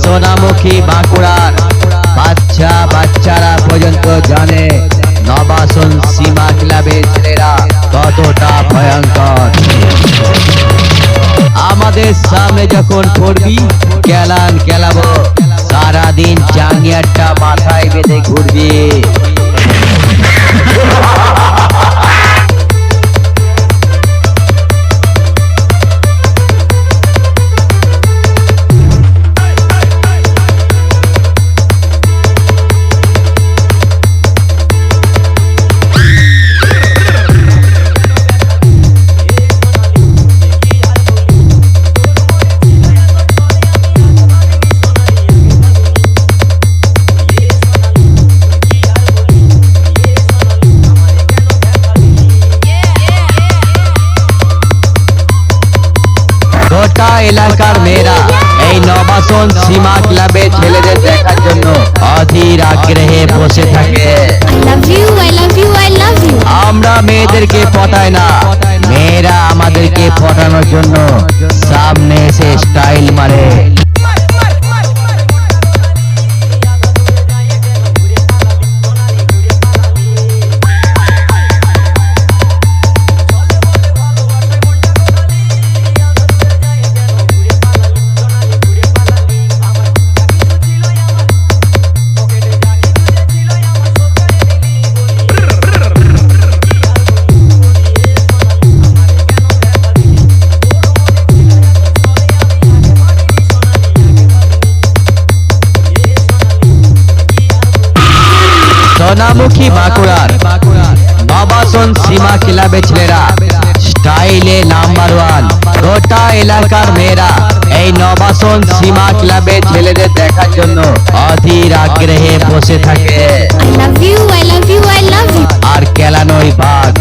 সোনামুখী বাঁকুড়ার বাচ্চা বাচ্চারা পর্যন্ত জানে নবাসন সীমা ক্লাবের ছেলেরা কতটা ভয়ঙ্কর। আমাদের সামনে যখন পড়বি কেলান কেলাবো, সারাদিন চাঙ্গিয়ারটা মাথায় বেঁধে ঘুরবি। গোটা এলাকার মেয়েরা এই নবাসন সীমা ক্লাবে ছেলেদের দেখার জন্য অধীর আগ্রহে বসে থাকে। আমরা মেয়েদেরকে পটাই না, মেয়েরা আমাদেরকে পটানোর জন্য সামনে এসে স্টাইল মারে। সোনামুখী বাঁকুড়ার নবাসন সীমা ক্লাবের ছেলেরা স্টাইলে নাম্বার ওয়ান। গোটা এলাকার মেয়েরা এই নবাসন সীমা ক্লাবের ছেলেদের দেখার জন্য অধীর আগ্রহে বসে থাকে। আর কেলানোই বাঘ।